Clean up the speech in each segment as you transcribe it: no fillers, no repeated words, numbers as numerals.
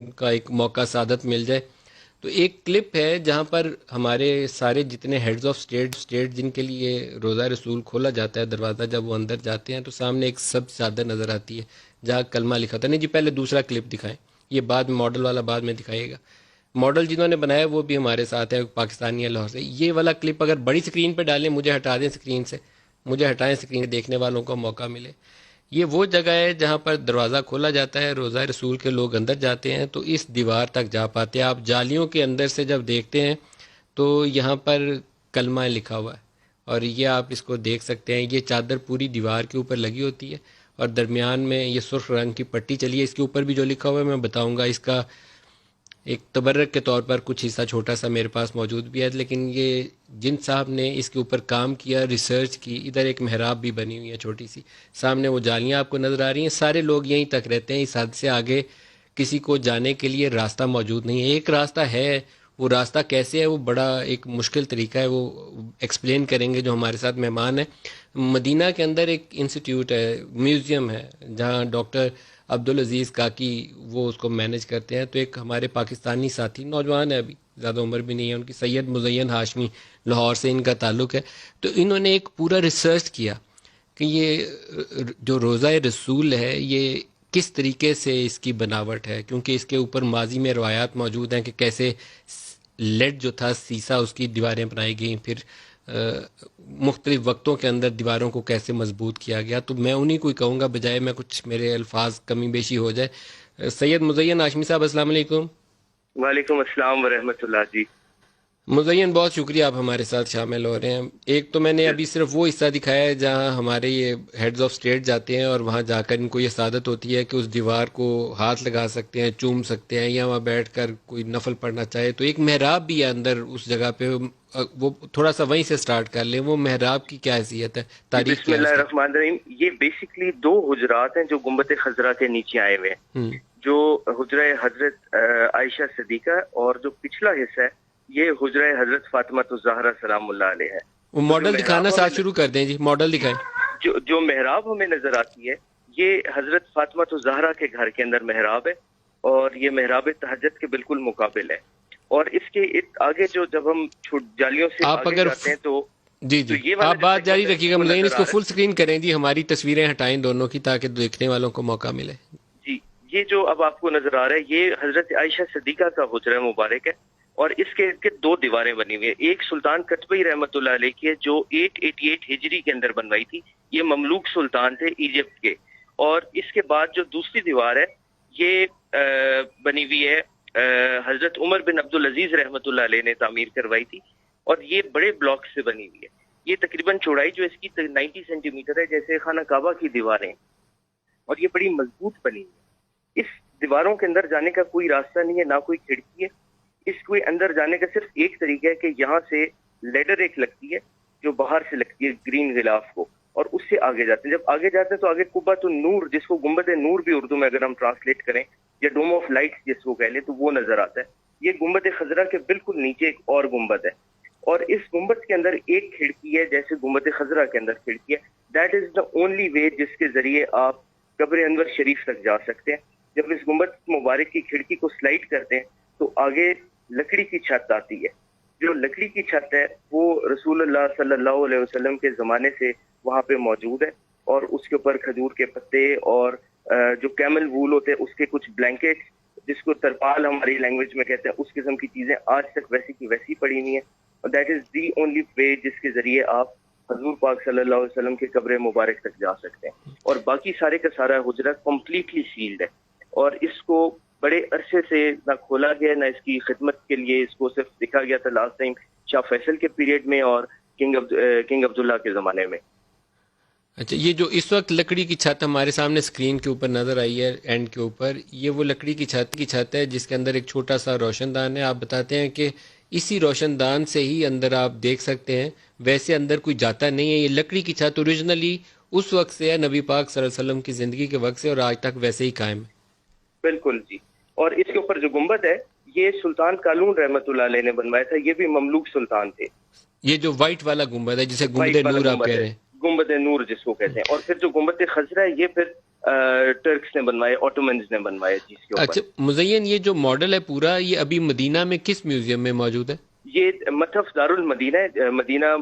کا ایک موقع سعادت مل جائے. تو ایک کلپ ہے جہاں پر ہمارے سارے جتنے ہیڈز آف اسٹیٹ جن کے لیے روزہ رسول کھولا جاتا ہے دروازہ، جب وہ اندر جاتے ہیں تو سامنے ایک سب چادر نظر آتی ہے جہاں کلمہ لکھا تھا. نہیں جی، پہلے دوسرا کلپ دکھائیں، یہ بعد میں ماڈل والا بعد میں دکھائیے گا. ماڈل جنہوں نے بنایا وہ بھی ہمارے ساتھ ہے، پاکستانی ہے لاہور سے. یہ والا کلپ اگر بڑی سکرین پہ ڈالیں، مجھے ہٹا دیں اسکرین سے، مجھے ہٹائیں اسکرین، دیکھنے والوں کو موقع ملے. یہ وہ جگہ ہے جہاں پر دروازہ کھولا جاتا ہے، روزہ رسول کے لوگ اندر جاتے ہیں تو اس دیوار تک جا پاتے ہیں. آپ جالیوں کے اندر سے جب دیکھتے ہیں تو یہاں پر کلمہ لکھا ہوا ہے، اور یہ آپ اس کو دیکھ سکتے ہیں. یہ چادر پوری دیوار کے اوپر لگی ہوتی ہے اور درمیان میں یہ سرخ رنگ کی پٹی چلی ہے. اس کے اوپر بھی جو لکھا ہوا ہے میں بتاؤں گا، اس کا ایک تبرک کے طور پر کچھ حصہ چھوٹا سا میرے پاس موجود بھی ہے. لیکن یہ جن صاحب نے اس کے اوپر کام کیا، ریسرچ کی، ادھر ایک محراب بھی بنی ہوئی ہے چھوٹی سی، سامنے وہ جالیاں آپ کو نظر آ رہی ہیں. سارے لوگ یہیں تک رہتے ہیں، اس حد سے آگے کسی کو جانے کے لیے راستہ موجود نہیں ہے. ایک راستہ ہے، وہ راستہ کیسے ہے وہ بڑا ایک مشکل طریقہ ہے، وہ ایکسپلین کریں گے جو ہمارے ساتھ مہمان ہیں. مدینہ کے اندر ایک انسٹیٹیوٹ ہے، میوزیم ہے، جہاں ڈاکٹر عبدالعزیز کاکی وہ اس کو مینج کرتے ہیں. تو ایک ہمارے پاکستانی ساتھی، نوجوان ہے، ابھی زیادہ عمر بھی نہیں ہے ان کی، سید مزین ہاشمی، لاہور سے ان کا تعلق ہے. تو انہوں نے ایک پورا ریسرچ کیا کہ یہ جو روزہ رسول ہے یہ کس طریقے سے اس کی بناوٹ ہے، کیونکہ اس کے اوپر ماضی میں روایات موجود ہیں کہ کیسے لیڈ جو تھا سیسا، اس کی دیواریں بنائی گئیں، پھر مختلف وقتوں کے اندر دیواروں کو کیسے مضبوط کیا گیا. تو میں انہی کو ہی کہوں گا بجائے میں کچھ میرے الفاظ کمی بیشی ہو جائے. سید مزین ہاشمی صاحب السلام علیکم. وعلیکم السلام ورحمۃ اللہ جی. مزین بہت شکریہ آپ ہمارے ساتھ شامل ہو رہے ہیں. ایک تو میں نے ابھی صرف وہ حصہ دکھایا ہے جہاں ہمارے یہ ہیڈز آف اسٹیٹ جاتے ہیں اور وہاں جا کر ان کو یہ سعادت ہوتی ہے کہ اس دیوار کو ہاتھ لگا سکتے ہیں، چوم سکتے ہیں، یا وہاں بیٹھ کر کوئی نفل پڑھنا چاہے. تو ایک محراب بھی ہے اندر اس جگہ پہ، وہ تھوڑا سا وہیں سے سٹارٹ کر لیں. وہ محراب کی کیا حیثیت ہے، جی تاریخ بسم کیا ہے اللہ اس کی؟ الرحمن الرحیم. یہ بیسکلی دو حجرات ہیں جو گنبد خضرا کے نیچے آئے ہوئے ہیں، ہوں. جو حجرہ حضرت عائشہ صدیقہ، اور جو پچھلا حصہ ہے یہ حجرہ حضرت فاطمہ الزہرا سلام اللہ علیہ ہے. وہ تو جو ماڈل دکھانا محراب ساتھ شروع کر دیں جی، ماڈل دکھائیں. جو محراب ہمیں نظر آتی ہے یہ حضرت فاطمہ الزہرا کے گھر کے اندر محراب ہے، اور یہ محراب تہجد کے بالکل مقابل ہے. اور اس کے آگے جو جب ہم جالیوں سے آپ آگے اگر جاتے ہیں تو جی جی یہ والا آپ جو بات جاری سیگمنٹ ہے رکھیے گا وہ مزین، نظر اس کو آ رہا فل ہے. سکرین کریں جی، ہماری تصویریں ہٹائیں دونوں کی تاکہ دیکھنے والوں کو موقع ملے. جی یہ جو اب آپ کو نظر آ رہا ہے یہ حضرت عائشہ صدیقہ کا حجرہ مبارک ہے، اور اس کے ارد گرد دو دیواریں بنی ہوئی ہیں. ایک سلطان قطبی رحمۃ اللہ علیہ کی ہے جو 888 ہجری کے اندر بنوائی تھی، یہ مملوک سلطان تھے ایجپٹ کے. اور اس کے بعد جو دوسری دیوار ہے یہ بنی ہوئی ہے حضرت عمر بن عبدالعزیز رحمۃ اللہ علیہ نے تعمیر کروائی تھی، اور یہ بڑے بلاک سے بنی ہوئی ہے. یہ تقریباً چوڑائی جو اس کی 90 سینٹی میٹر ہے، جیسے خانہ کعبہ کی دیواریں، اور یہ بڑی مضبوط بنی ہے. اس دیواروں کے اندر جانے کا کوئی راستہ نہیں ہے، نہ کوئی کھڑکی ہے. اس کو اندر جانے کا صرف ایک طریقہ ہے کہ یہاں سے لیڈر ایک لگتی ہے جو باہر سے لگتی ہے گرین غلاف کو، اور اس سے آگے جاتے ہیں. جب آگے جاتے ہیں تو آگے قبۃ النور، جس کو گنبد نور بھی اردو میں اگر ہم ٹرانسلیٹ کریں، یا ڈوم آف لائٹ جس کو کہہ لیں، تو وہ نظر آتا ہے. یہ گنبد خضرا کے بالکل نیچے ایک اور گنبد ہے، اور اس گنبد کے اندر ایک کھڑکی ہے جیسے گنبد خضرا کے اندر کھڑکی ہے. That is the only way جس کے ذریعے آپ قبر انور شریف تک جا سکتے ہیں. جب اس گنبد مبارک کی کھڑکی کو سلائڈ کرتے ہیں تو آگے لکڑی کی چھت آتی ہے. جو لکڑی کی چھت ہے وہ رسول اللہ صلی اللہ علیہ وسلم کے زمانے سے وہاں پہ موجود ہے، اور اس کے اوپر کھجور کے پتے اور جو کیمل وول ہوتے ہیں اس کے کچھ بلینکٹ، جس کو ترپال ہماری لینگویج میں کہتے ہیں، اس قسم کی چیزیں آج تک ویسی کی ویسی پڑی ہوئی ہیں. اور that is the only way جس کے ذریعے آپ حضور پاک صلی اللہ علیہ وسلم کے قبر مبارک تک جا سکتے ہیں. اور باقی سارے کا سارا حجرہ کمپلیٹلی سیلڈ ہے، اور اس کو بڑے عرصے سے نہ کھولا گیا نہ اس کی خدمت کے لیے اس کو صرف دکھا گیا تھا لاسٹ ٹائم شاہ فیصل کے پیریڈ میں اور کنگ عبداللہ کے زمانے میں. اچھا، یہ جو اس وقت لکڑی کی چھت ہمارے سامنے اسکرین کے اوپر نظر آئی ہے اینڈ کے اوپر، یہ وہ لکڑی کی چھت ہے جس کے اندر ایک چھوٹا سا روشن دان ہے. آپ بتاتے ہیں کہ اسی روشن دان سے ہی اندر آپ دیکھ سکتے ہیں، ویسے اندر کوئی جاتا نہیں ہے. یہ لکڑی کی چھت اوریجنلی اس وقت سے ہے، نبی پاک صلی اللہ علیہ وسلم کی زندگی کے وقت سے، اور آج تک ویسے ہی قائم ہے. بالکل جی. اور اس کے اوپر جو گنبد ہے یہ سلطان قالون رحمۃ اللہ علیہ نے بنوایا تھا، یہ بھی مملوک سلطان تھے. یہ جو وائٹ والا گنبد ہے جسے گنبد وائٹ والا نور آپ گنبد کہہ ہے، رہے ہیں. گنبد نور جس کو کہتے ہیں. اور پھر جو گنبد خضرا ہے یہ پھر ٹرکس نے بنوائے, اوٹومنز نے بنوائے جس کے اوپر. اچھا مزین، یہ جو ماڈل ہے پورا یہ ابھی مدینہ میں کس میوزیم میں موجود ہے؟ یہ متحف دارالمدینہ ہے, مدینہ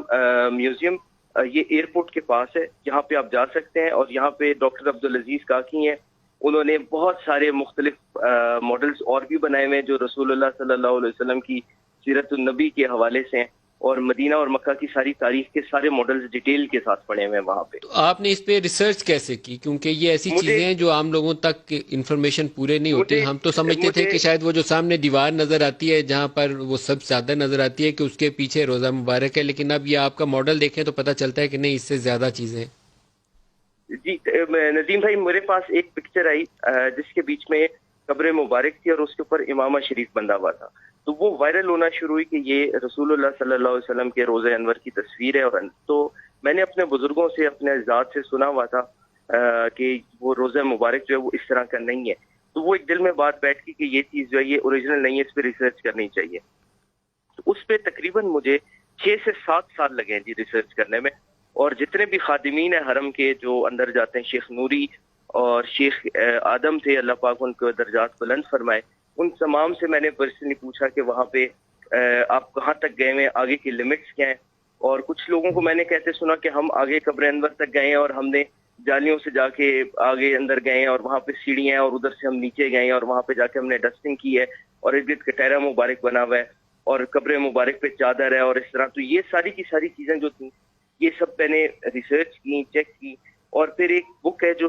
میوزیم. یہ ایئرپورٹ کے پاس ہے, یہاں پہ آپ جا سکتے ہیں. اور یہاں پہ ڈاکٹر عبدالعزیز کاکی ہیں, انہوں نے بہت سارے مختلف ماڈلز اور بھی بنائے ہوئے ہیں جو رسول اللہ صلی اللہ علیہ وسلم کی سیرت النبی کے حوالے سے ہیں. اور مدینہ اور مکہ کی ساری تاریخ کے سارے ماڈلز ڈیٹیل کے ساتھ پڑے ہوئے ہیں وہاں پہ. تو آپ نے اس پہ ریسرچ کیسے کی؟ کیونکہ یہ ایسی چیزیں ہیں جو عام لوگوں تک انفارمیشن پورے نہیں ہوتی. ہم تو سمجھتے تھے کہ شاید وہ جو سامنے دیوار نظر آتی ہے جہاں پر وہ سب زیادہ نظر آتی ہے کہ اس کے پیچھے روزہ مبارک ہے، لیکن اب یہ آپ کا ماڈل دیکھیں تو پتہ چلتا ہے کہ نہیں، اس سے زیادہ چیزیں ہیں. جی ندیم بھائی، میرے پاس ایک پکچر آئی جس کے بیچ میں قبر مبارک تھی اور اس کے اوپر امامہ شریف بندہ ہوا تھا. تو وہ وائرل ہونا شروع ہوئی کہ یہ رسول اللہ صلی اللہ علیہ وسلم کے روزہ انور کی تصویر ہے. اور تو میں نے اپنے بزرگوں سے، اپنے اجداد سے سنا ہوا تھا کہ وہ روزہ مبارک جو ہے وہ اس طرح کا نہیں ہے. تو وہ ایک دل میں بات بیٹھ گئی کہ یہ چیز جو ہے یہ اوریجنل نہیں ہے، اس پہ ریسرچ کرنی چاہیے. تو اس پہ تقریباً مجھے 6 سے 7 سال لگے ہیں جی ریسرچ کرنے میں. اور جتنے بھی خادمین ہیں حرم کے جو اندر جاتے ہیں، شیخ نوری اور شیخ آدم تھے، اللہ پاک ان کو درجات بلند فرمائے، ان تمام سے میں نے پرسنلی پوچھا کہ وہاں پہ آپ کہاں تک گئے ہیں، آگے کی لمٹس کیا ہیں. اور کچھ لوگوں کو میں نے کہتے سنا کہ ہم آگے قبر انور تک گئے ہیں اور ہم نے جالیوں سے جا کے آگے اندر گئے ہیں اور وہاں پہ سیڑھیاں ہیں اور ادھر سے ہم نیچے گئے ہیں اور وہاں پہ جا کے ہم نے ڈسٹنگ کی ہے اور ارد گرد کٹہرا مبارک بنا ہوا ہے اور قبر مبارک پہ چادر ہے اور اس طرح. تو یہ ساری کی ساری چیزیں جو تھیں یہ سب میں نے ریسرچ کی، چیک کی. اور پھر ایک بک ہے جو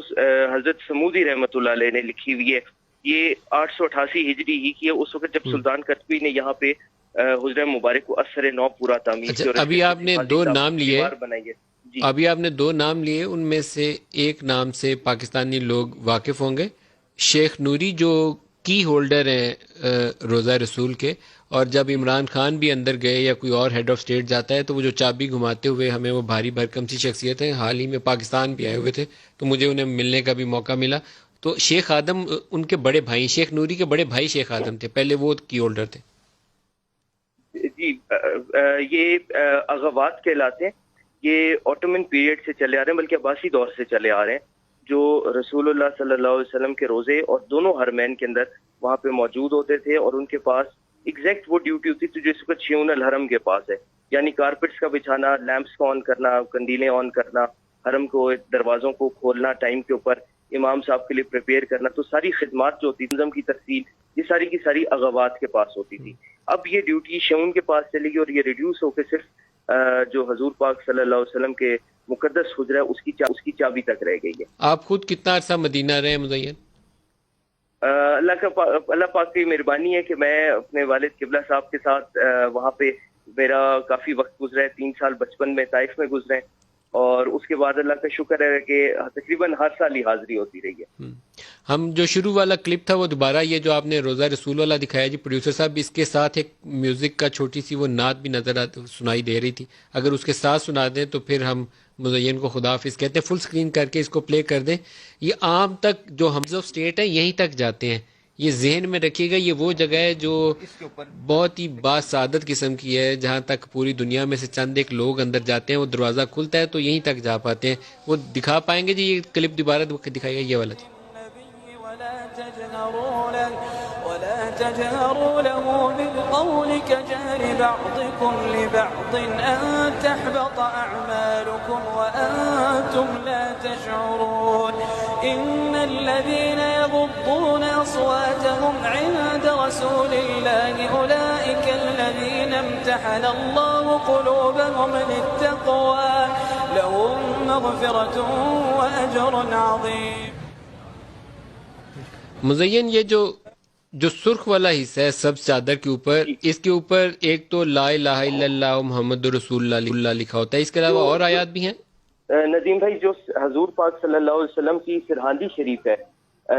حضرت سمودی رحمۃ اللہ علیہ نے لکھی ہوئی ہے، یہ 888 ہجری ہی کی ہے، اس وقت جب سلطان قطبی نے یہاں پہ حجرہ مبارک کو اثر نو پورا تعمیر کی. ابھی آپ نے 2 نام لیے، جی ابھی آپ نے 2 نام لیے، ان میں سے ایک نام سے پاکستانی لوگ واقف ہوں گے، شیخ نوری جو کی ہولڈر ہیں روزہ رسول کے. اور جب عمران خان بھی اندر گئے یا کوئی اور ہیڈ آف اسٹیٹ جاتا ہے تو وہ جو چابی گھماتے ہوئے ہمیں وہ بھاری بھرکم سی شخصیت ہیں، حال ہی میں پاکستان بھی آئے ہوئے تھے تو مجھے انہیں ملنے کا بھی موقع ملا. تو شیخ آدم ان کے بڑے بھائی، شیخ نوری کے بڑے بھائی شیخ آدم تھے، پہلے وہ کی ہولڈر تھے. جی یہ اغوات کہلاتے ہیں. یہ اوٹومن پیریڈ سے چلے آ رہے ہیں، بلکہ عباسی دور سے چلے آ رہے ہیں، جو رسول اللہ صلی اللہ علیہ وسلم کے روزے اور دونوں حرمین کے اندر وہاں پہ موجود ہوتے تھے. اور ان کے پاس ایگزیکٹ وہ ڈیوٹی ہوتی تھی جو اس وقت شیون الحرم کے پاس ہے، یعنی کارپیٹس کا بچھانا، لیمپس کو آن کرنا، کندیلیں آن کرنا، حرم کو دروازوں کو کھولنا ٹائم کے اوپر، امام صاحب کے لیے پریپیئر کرنا. تو ساری خدمات جو ہوتی تھی، نظم کی تفصیل، یہ ساری کی ساری اغوات کے پاس ہوتی تھی. اب یہ ڈیوٹی شیون کے پاس چلے گی اور یہ ریڈیوس ہو کے صرف جو حضور پاک صلی اللہ علیہ وسلم کے مقدس حجرہ اس کی چابی تک رہ گئی ہے. آپ خود کتنا عرصہ مدینہ رہے ہیں مزین؟ اللہ پاک کی مہربانی ہے کہ میں اپنے والد قبلہ صاحب کے ساتھ وہاں پہ میرا کافی وقت گزرا ہے. 3 سال بچپن میں طائف میں گزرے، اور اس کے بعد اللہ کا شکر ہے کہ تقریباً ہر سال ہی حاضری ہوتی رہی ہے. ہم جو شروع والا کلپ تھا وہ دوبارہ، یہ جو آپ نے روزہ رسول والا دکھایا جی پروڈیوسر صاحب، اس کے ساتھ ایک میوزک کا چھوٹی سی وہ نعت بھی نظر سنائی دے رہی تھی، اگر اس کے ساتھ سنا دیں تو پھر ہم مزین کو خدا حافظ کہتے ہیں. فل سکرین کر کے اس کو پلے کر دیں. یہ عام تک جو ہمز آف اسٹیٹ ہے یہیں تک جاتے ہیں، یہ ذہن میں رکھیے گا. یہ وہ جگہ ہے جو بہت ہی باسعادت قسم کی ہے، جہاں تک پوری دنیا میں سے چند ایک لوگ اندر جاتے ہیں، وہ دروازہ کھلتا ہے تو یہیں تک جا پاتے ہیں. وہ دکھا پائیں گے جی؟ یہ کلپ دوبارہ دکھائیے گا، یہ والا. ولا تجهروا له بالقول كجهر بعضكم لبعض أن تحبط أعمالكم وأنتم لا تشعرون إن الذين يغضون أصواتهم عند رسول الله أولئك الذين امتحن الله قلوبهم للتقوى لهم مغفرة وأجر عظيم. مزین یہ جو سرخ والا حصہ ہے سب چادر کے اوپر، اس کے اوپر ایک تو لا الہ الا اللہ محمد رسول اللہ لکھا ہوتا ہے، اس کے علاوہ اور آیات بھی ہیں؟ ندیم بھائی، جو حضور پاک صلی اللہ علیہ وسلم کی سرحاندی شریف ہے،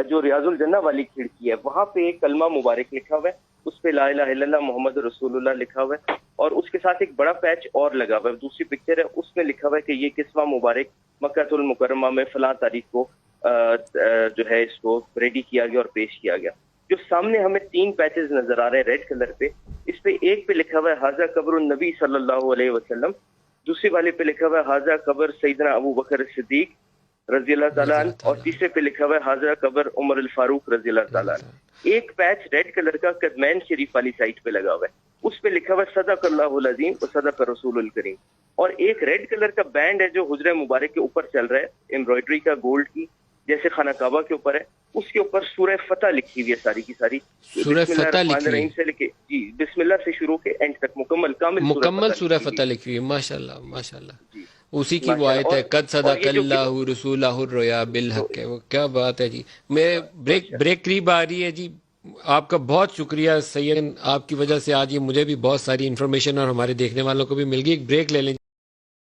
جو ریاض الجنہ والی کھڑکی ہے، وہاں پہ ایک کلمہ مبارک لکھا ہوا ہے، اس پہ لا الہ الا اللہ محمد رسول اللہ لکھا ہوا ہے. اور اس کے ساتھ ایک بڑا پیچ اور لگا ہوا ہے، دوسری پکچر ہے، اس میں لکھا ہوا ہے کہ یہ قصوہ مبارک مکہ المکرمہ میں فلاں تاریخ کو جو ہے اس کو ریڈی کیا گیا اور پیش کیا گیا. جو سامنے ہمیں 3 پیچز نظر آ رہے ہیں ریڈ کلر پہ، اس پہ ایک پہ لکھا ہوا ہے ھذا قبر النبی صلی اللہ علیہ وسلم، دوسرے والے پہ لکھا ہوا ہے حاضرہ قبر سیدنا ابو بکر صدیق رضی اللہ تعالیٰ عنہ، اور تیسرے پہ لکھا ہوا ہے حاضرہ قبر عمر الفاروق رضی اللہ تعالیٰ عنہ۔ ایک پیچ ریڈ کلر کا قدمین شریف والی سائٹ پہ لگا ہوا ہے، اس پہ لکھا ہوا ہے صدق اللہ العظیم و صدق رسول الکریم، اور ایک ریڈ کلر کا بینڈ ہے جو حجرہ مبارک کے اوپر چل رہا ہے، ایمبرائڈری کا گولڈ کی، جیسے خانہ کعبہ کے اوپر ہے، اس کے اوپر سورہ فتح لکھی ہوئی ہے ساری کی ساری، سورہ بسم اللہ فتح الرحمن لکھی ہوئی الرحیم سے لے کے جی بسم اللہ سے شروع کے اینڈ تک مکمل سورہ فتح لکھی ہوئی ہے، ماشاءاللہ ماشاءاللہ، جی اسی کی وہ آیت ہے قد صدق اللہ رسولہ الرؤیا بالحق ہے، وہ کیا بات ہے جی۔ میں بریک قریب آ رہی ہے جی، آپ کا بہت شکریہ سید، آپ کی وجہ سے آج یہ مجھے بھی بہت ساری انفارمیشن اور ہمارے دیکھنے والوں کو بھی مل گئی۔ ایک بریک لے لیں۔